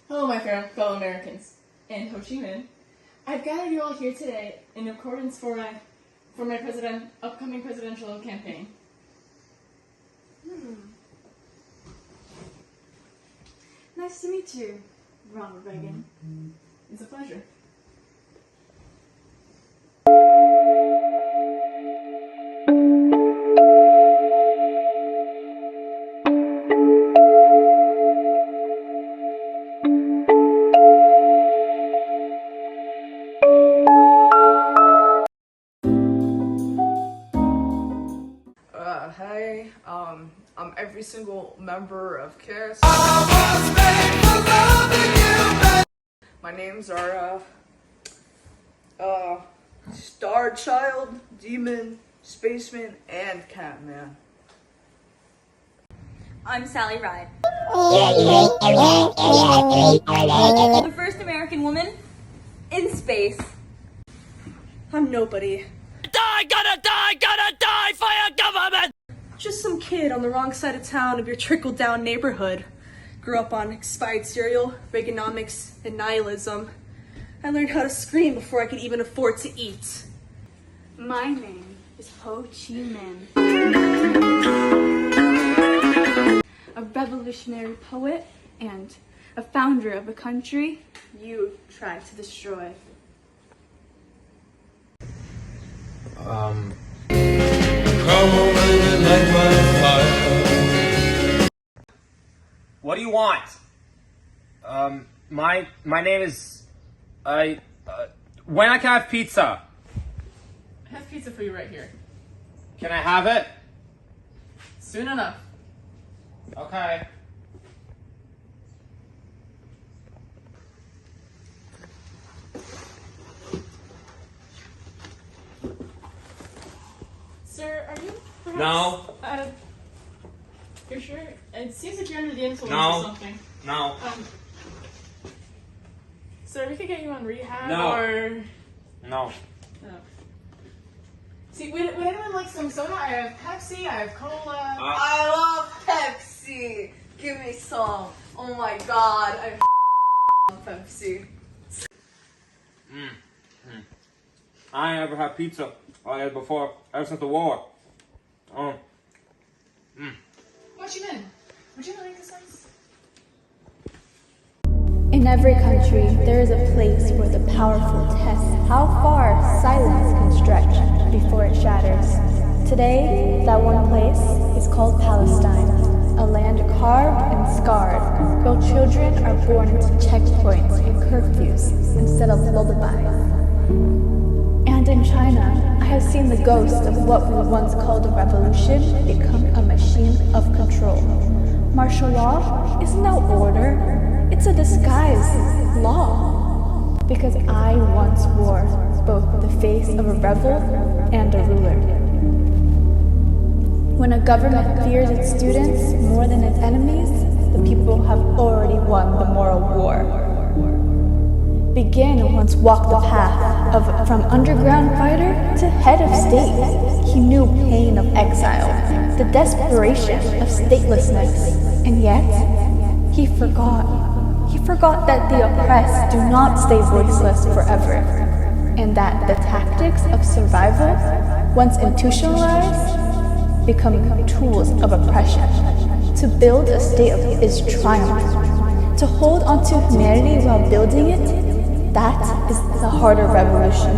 Hello, my fellow Americans and Ho Chi Minh. I've gathered you all here today in accordance for my upcoming presidential campaign. Nice to meet you, Ronald Reagan. It's a pleasure. Hey, I'm every single member of KISS. My names are, Star Child, Demon, Spaceman, and Catman. I'm Sally Ride. The first American woman in space. I'm nobody. Gonna die for your government! Just some kid on the wrong side of town of your trickle-down neighborhood. Grew up on expired cereal, Reaganomics, and nihilism. I learned how to scream before I could even afford to eat. My name is Ho Chi Minh. A revolutionary poet and a founder of a country you tried to destroy. Come on, baby, light my fire. What do you want? My name is, when I can have pizza? I have pizza for you right here. Can I have it? Soon enough. Okay. Sir, are you perhaps No. out of... You're sure? It seems like you're under the influence No. or something. No. Sir, we could get you on rehab No. or... No. No. See, would anyone like some soda? I have Pepsi, I have Cola. I love Pepsi! Give me some. Oh my god, I love Pepsi. I ain't ever had pizza like that before, ever since the war. What you mean? Would you like this ice? In every country, there is a place where the powerful test how far silence can stretch before it shatters. Today, that one place is called Palestine, a land carved and scarred, where children are born into checkpoints and curfews instead of lullabies. And in China, I have seen the ghost of what we once called a revolution become a machine of control. Martial law is no order, it's a disguised law. Because I once wore both the face of a rebel and a ruler. When a government fears its students more than its enemies, the people have already won the moral war. Begin once walked the path from underground fighter to head of state. He knew pain of exile, the desperation of statelessness, and yet he forgot. He forgot that the oppressed do not stay voiceless forever, and that the tactics of survival, once institutionalized, become tools of oppression. To build a state is triumph. To hold onto humanity while building it, that is the harder revolution.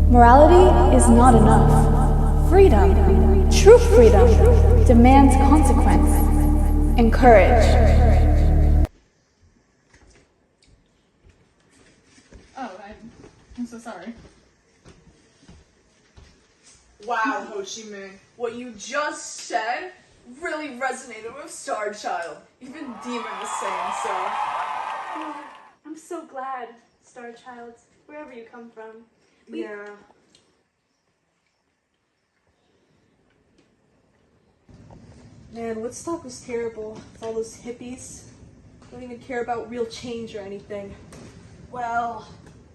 Morality is not enough. Freedom, true freedom, demands consequence and courage. Oh, I'm so sorry. Wow, Ho Chi Minh, what you just said really resonated with Star Child. Even Demon was saying so. I'm so glad, Star Child, wherever you come from. Yeah. Man, Woodstock was terrible. With all those hippies. Don't even care about real change or anything. Well,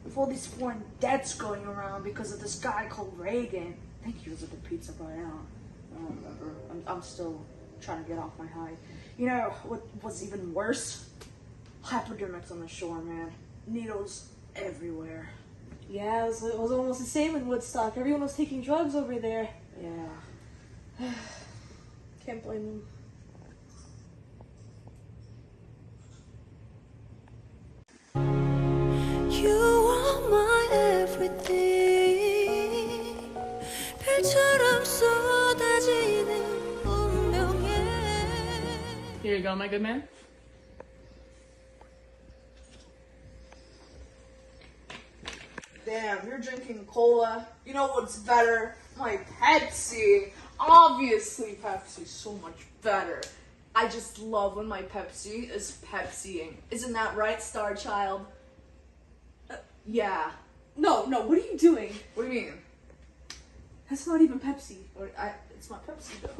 with all these foreign debts going around because of this guy called Reagan. I think he was at the pizza by now. I don't remember. I'm still trying to get off my high. You know what was even worse? hypodermics on the shore, man. Needles everywhere. Yeah, it was almost the same in Woodstock. Everyone was taking drugs over there. Yeah. Can't blame them. You are my everything. 별처럼 쏟아지는 운명에. Here you go, my good man. Damn, you're drinking cola. You know what's better? My Pepsi. Obviously, Pepsi's so much better. I just love when my Pepsi is Pepsiing. Isn't that right, Star Child? Yeah. No, what are you doing? What do you mean? That's not even Pepsi. It's not Pepsi, though.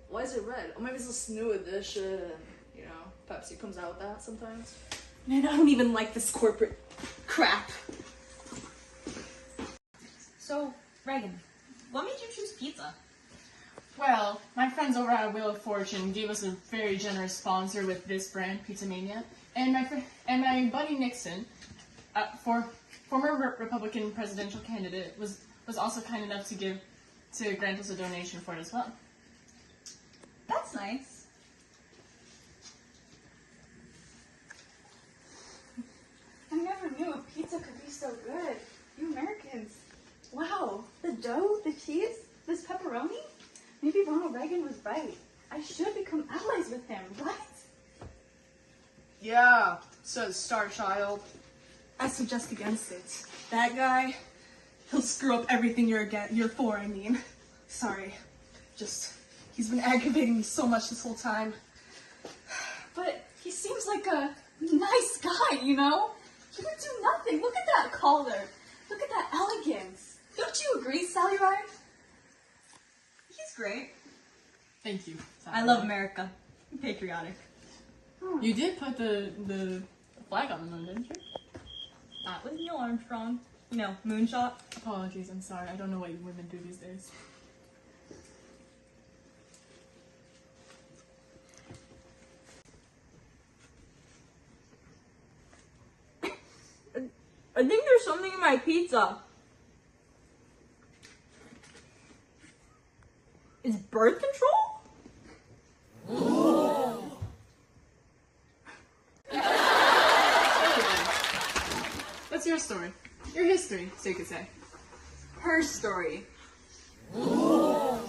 Why is it red? Oh, maybe it's this new edition. You know, Pepsi comes out with that sometimes. Man, I don't even like this corporate crap. So, Reagan, what made you choose pizza? Well, my friends over at Wheel of Fortune gave us a very generous sponsor with this brand, Pizza Mania, and my buddy Nixon, former Republican presidential candidate, was also kind enough to grant us a donation for it as well. That's nice. I never knew a pizza could be so good. You Americans. Wow, the dough, the cheese, this pepperoni? Maybe Ronald Reagan was right. I should become allies with him, right? Yeah, says Star Child. I suggest against it. That guy, he'll screw up everything you're for, I mean. Sorry. He's been aggravating me so much this whole time. But he seems like a nice guy, you know? He would do nothing. Look at that collar. Look at that elegance. Don't you agree, Sally Ride? He's great. Thank you. I love America. I'm patriotic. You did put the flag on the moon, didn't you? That was Neil Armstrong. You know, moonshot. Apologies, I'm sorry. I don't know what you women do these days. I think there's something in my pizza. Is birth control? What's your story? Your history, so you could say. Her story. No,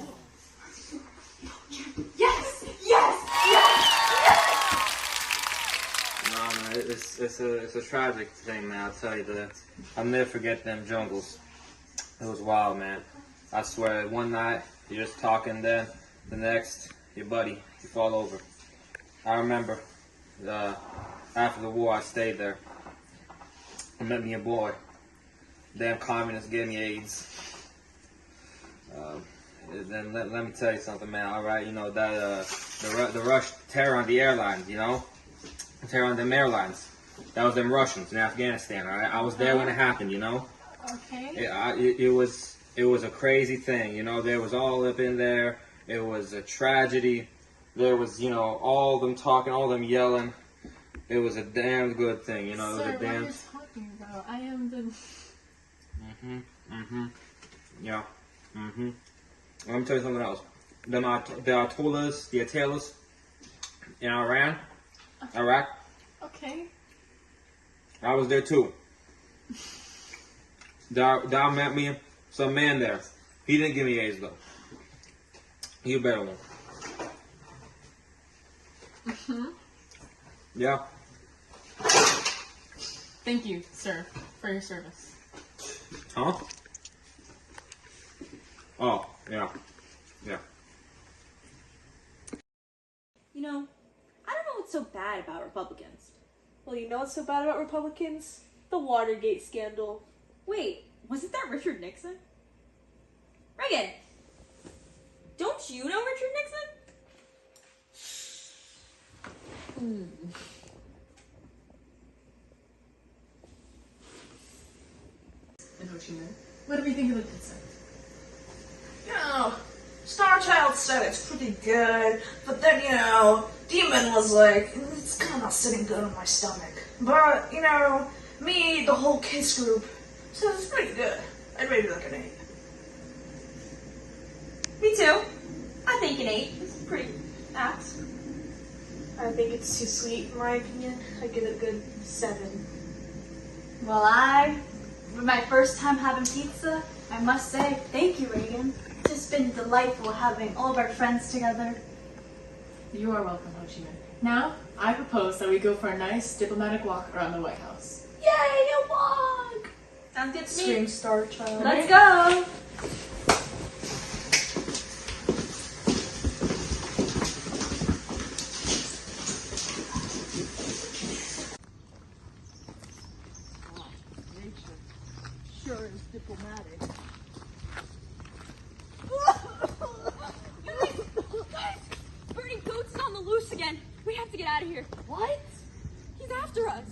man, it's a tragic thing, man. I'll tell you that. I'll never forget them jungles. It was wild, man. I swear, one night you're just talking, then the next, your buddy, you fall over. I remember after the war, I stayed there. I met me a boy. Damn communists gave me AIDS. Then let me tell you something, man. All right, you know that the Rush terror on the airlines, you know, terror on them airlines. That was them Russians in Afghanistan. All right, I was there when it happened, you know. Okay. It was a crazy thing, you know. There was all up in there. It was a tragedy. There was, you know, all them talking, all them yelling. It was a damn good thing, you know. It was Sir, a damn. what are you talking about? I am the. Yeah. Let me tell you something else. The Ayatollahs, the Ayatollahs in Iraq. Okay. I was there too. Dow met me some man there. He didn't give me AIDS though. He a better one. Yeah. Thank you, sir, for your service. Huh? Oh, yeah. Yeah. You know, I don't know what's so bad about Republicans. Well, you know what's so bad about Republicans? The Watergate scandal. Wait, wasn't that Richard Nixon? Reagan! Don't you know Richard Nixon? And Ho Chi Minh. What do we think of the pizza? You know, Star Child said it's pretty good, but then, you know, Demon was like, it's kind of not sitting good on my stomach. But, you know, me, the whole Kiss group, said it's pretty good. I'd rate it like an 8. Me too. I think an 8 is pretty apt. I think it's too sweet, in my opinion. I give it a good 7. Well, for my first time having pizza, I must say thank you, Reagan. It's just been delightful having all of our friends together. You are welcome, Ho Chi Minh. Now, I propose that we go for a nice diplomatic walk around the White House. Yay, a walk! Sounds good to me. Scream Star Child. Let's go! Sure is diplomatic. Guys, Bertie Goat's on the loose again. We have to get out of here. What? He's after us.